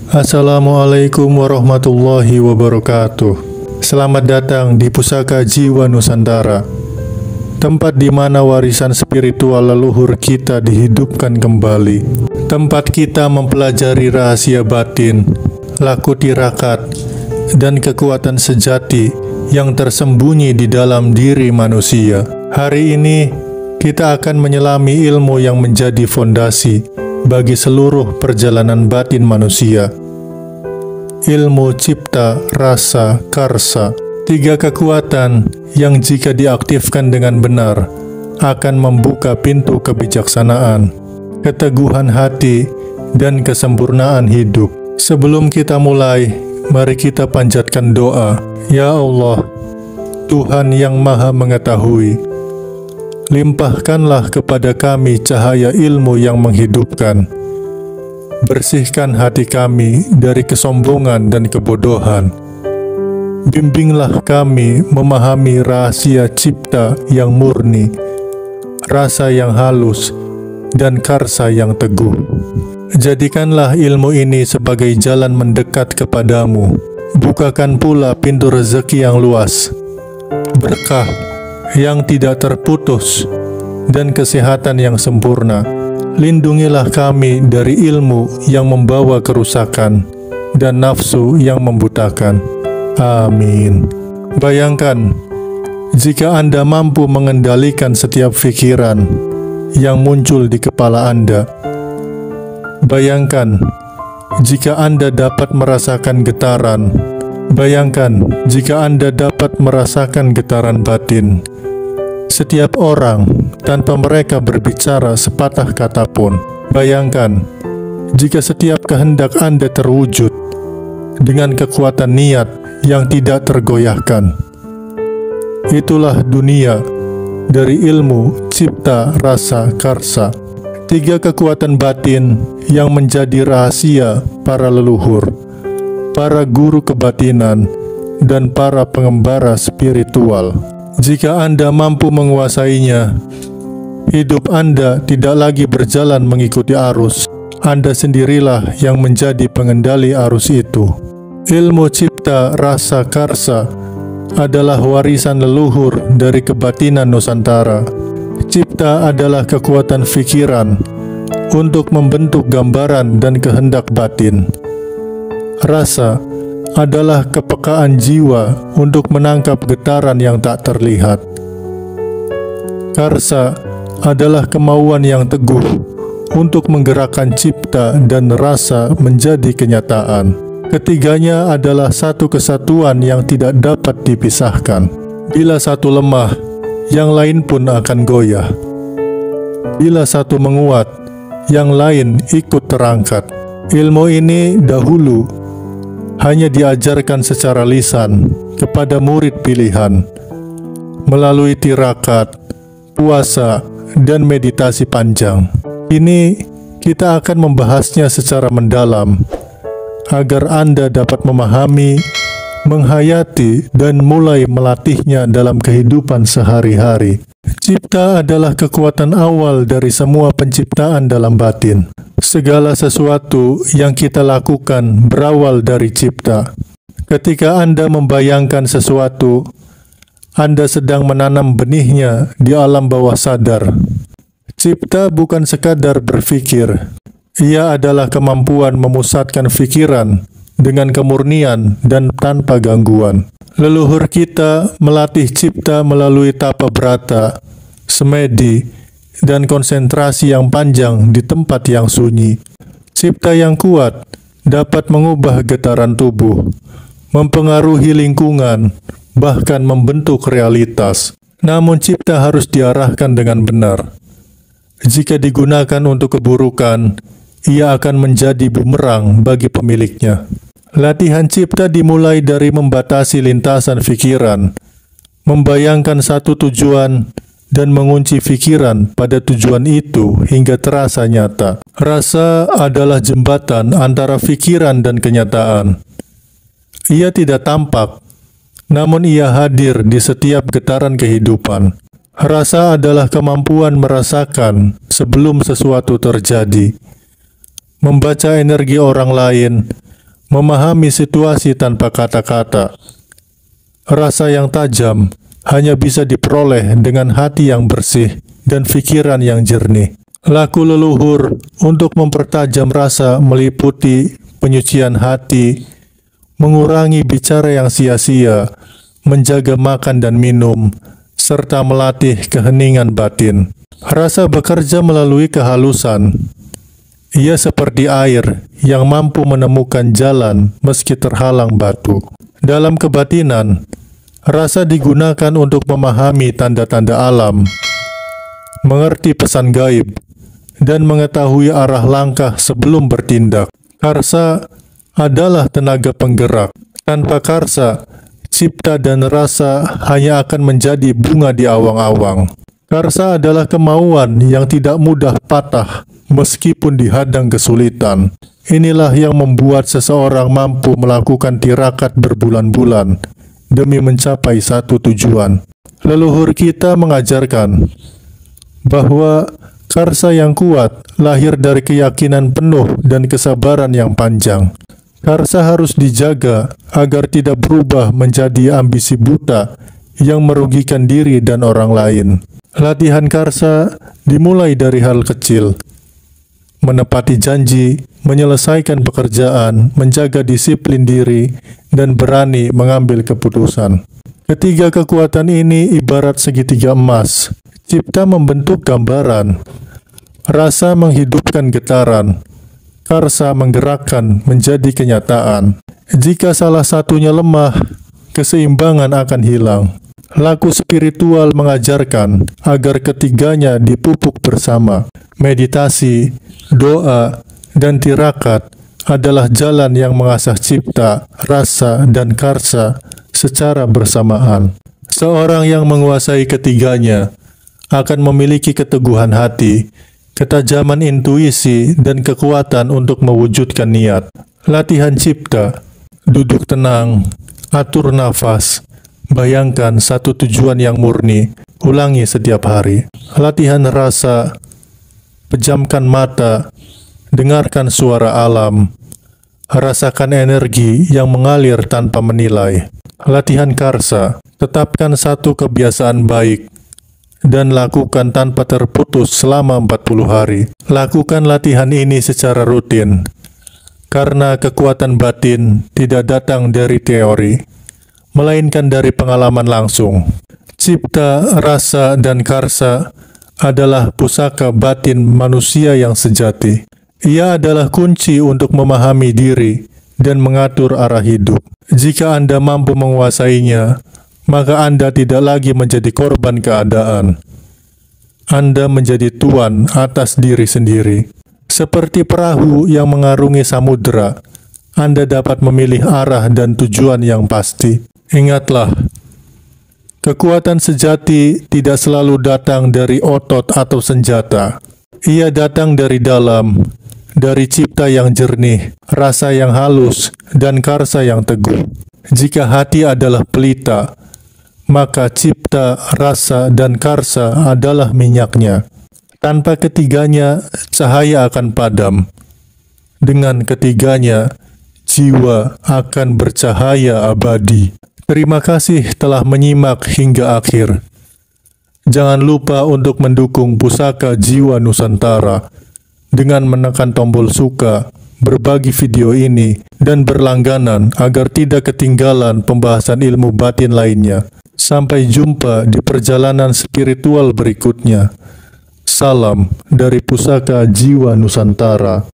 Assalamualaikum warahmatullahi wabarakatuh. Selamat datang di Pusaka Jiwa Nusantara, tempat di mana warisan spiritual leluhur kita dihidupkan kembali. Tempat kita mempelajari rahasia batin, laku tirakat, dan kekuatan sejati yang tersembunyi di dalam diri manusia. Hari ini kita akan menyelami ilmu yang menjadi fondasi bagi seluruh perjalanan batin manusia. Ilmu cipta, rasa, karsa, tiga kekuatan yang jika diaktifkan dengan benar akan membuka pintu kebijaksanaan, keteguhan hati, dan kesempurnaan hidup. Sebelum kita mulai, mari kita panjatkan doa. Ya Allah, Tuhan yang Maha Mengetahui, limpahkanlah kepada kami cahaya ilmu yang menghidupkan. Bersihkan hati kami dari kesombongan dan kebodohan. Bimbinglah kami memahami rahasia cipta yang murni, rasa yang halus, dan karsa yang teguh. Jadikanlah ilmu ini sebagai jalan mendekat kepadamu. Bukakan pula pintu rezeki yang luas, berkah yang tidak terputus, dan kesehatan yang sempurna. Lindungilah kami dari ilmu yang membawa kerusakan dan nafsu yang membutakan. Amin. Bayangkan, jika Anda mampu mengendalikan setiap pikiran yang muncul di kepala Anda. Bayangkan, jika Anda dapat merasakan getaran. Bayangkan, jika Anda dapat merasakan getaran batin setiap orang tanpa mereka berbicara sepatah kata pun. Bayangkan, jika setiap kehendak Anda terwujud dengan kekuatan niat yang tidak tergoyahkan. Itulah dunia dari ilmu cipta, rasa, karsa. Tiga kekuatan batin yang menjadi rahasia para leluhur, para guru kebatinan, dan para pengembara spiritual. Jika Anda mampu menguasainya, hidup Anda tidak lagi berjalan mengikuti arus. Anda sendirilah yang menjadi pengendali arus itu. Ilmu cipta, rasa, karsa adalah warisan leluhur dari kebatinan Nusantara. Cipta adalah kekuatan pikiran untuk membentuk gambaran dan kehendak batin. Rasa adalah kepekaan jiwa untuk menangkap getaran yang tak terlihat. Karsa adalah kemauan yang teguh untuk menggerakkan cipta dan rasa menjadi kenyataan. Ketiganya adalah satu kesatuan yang tidak dapat dipisahkan. Bila satu lemah, yang lain pun akan goyah. Bila satu menguat, yang lain ikut terangkat. Ilmu ini dahulu hanya diajarkan secara lisan kepada murid pilihan melalui tirakat, puasa, dan meditasi panjang. Ini kita akan membahasnya secara mendalam agar Anda dapat memahami, menghayati, dan mulai melatihnya dalam kehidupan sehari-hari. Cipta adalah kekuatan awal dari semua penciptaan dalam batin. Segala sesuatu yang kita lakukan berawal dari cipta. Ketika Anda membayangkan sesuatu, Anda sedang menanam benihnya di alam bawah sadar. Cipta bukan sekadar berpikir. Ia adalah kemampuan memusatkan pikiran dengan kemurnian dan tanpa gangguan. Leluhur kita melatih cipta melalui tapa brata, semedi, dan konsentrasi yang panjang di tempat yang sunyi. Cipta yang kuat dapat mengubah getaran tubuh, mempengaruhi lingkungan, bahkan membentuk realitas. Namun cipta harus diarahkan dengan benar. Jika digunakan untuk keburukan, ia akan menjadi bumerang bagi pemiliknya. Latihan cipta dimulai dari membatasi lintasan pikiran, membayangkan satu tujuan, dan mengunci pikiran pada tujuan itu hingga terasa nyata. Rasa adalah jembatan antara pikiran dan kenyataan. Ia tidak tampak, namun ia hadir di setiap getaran kehidupan. Rasa adalah kemampuan merasakan sebelum sesuatu terjadi, membaca energi orang lain, memahami situasi tanpa kata-kata. Rasa yang tajam hanya bisa diperoleh dengan hati yang bersih dan pikiran yang jernih. Laku leluhur untuk mempertajam rasa meliputi penyucian hati, mengurangi bicara yang sia-sia, menjaga makan dan minum, serta melatih keheningan batin. Rasa bekerja melalui kehalusan. Ia seperti air yang mampu menemukan jalan meski terhalang batu. Dalam kebatinan, rasa digunakan untuk memahami tanda-tanda alam, mengerti pesan gaib, dan mengetahui arah langkah sebelum bertindak. Karsa adalah tenaga penggerak. Tanpa karsa, cipta dan rasa hanya akan menjadi bunga di awang-awang. Karsa adalah kemauan yang tidak mudah patah meskipun dihadang kesulitan. Inilah yang membuat seseorang mampu melakukan tirakat berbulan-bulan demi mencapai satu tujuan. Leluhur kita mengajarkan bahwa karsa yang kuat lahir dari keyakinan penuh dan kesabaran yang panjang. Karsa harus dijaga agar tidak berubah menjadi ambisi buta yang merugikan diri dan orang lain. Latihan karsa dimulai dari hal kecil. Menepati janji, menyelesaikan pekerjaan, menjaga disiplin diri, dan berani mengambil keputusan. Ketiga kekuatan ini ibarat segitiga emas. Cipta membentuk gambaran, rasa menghidupkan getaran, karsa menggerakkan menjadi kenyataan. Jika salah satunya lemah, keseimbangan akan hilang. Laku spiritual mengajarkan agar ketiganya dipupuk bersama. Meditasi, doa, dan tirakat adalah jalan yang mengasah cipta, rasa, dan karsa secara bersamaan. Seorang yang menguasai ketiganya akan memiliki keteguhan hati, ketajaman intuisi, dan kekuatan untuk mewujudkan niat. Latihan cipta, duduk tenang, atur nafas, bayangkan satu tujuan yang murni, ulangi setiap hari. Latihan rasa, pejamkan mata, dengarkan suara alam, rasakan energi yang mengalir tanpa menilai. Latihan karsa, tetapkan satu kebiasaan baik, dan lakukan tanpa terputus selama 40 hari. Lakukan latihan ini secara rutin, karena kekuatan batin tidak datang dari teori, melainkan dari pengalaman langsung. Cipta, rasa, dan karsa adalah pusaka batin manusia yang sejati. Ia adalah kunci untuk memahami diri dan mengatur arah hidup. Jika Anda mampu menguasainya, maka Anda tidak lagi menjadi korban keadaan. Anda menjadi tuan atas diri sendiri. Seperti perahu yang mengarungi samudera, Anda dapat memilih arah dan tujuan yang pasti. Ingatlah, kekuatan sejati tidak selalu datang dari otot atau senjata. Ia datang dari dalam, dari cipta yang jernih, rasa yang halus, dan karsa yang teguh. Jika hati adalah pelita, maka cipta, rasa, dan karsa adalah minyaknya. Tanpa ketiganya, cahaya akan padam. Dengan ketiganya, jiwa akan bercahaya abadi. Terima kasih telah menyimak hingga akhir. Jangan lupa untuk mendukung Pusaka Jiwa Nusantara dengan menekan tombol suka, berbagi video ini, dan berlangganan agar tidak ketinggalan pembahasan ilmu batin lainnya. Sampai jumpa di perjalanan spiritual berikutnya. Salam dari Pusaka Jiwa Nusantara.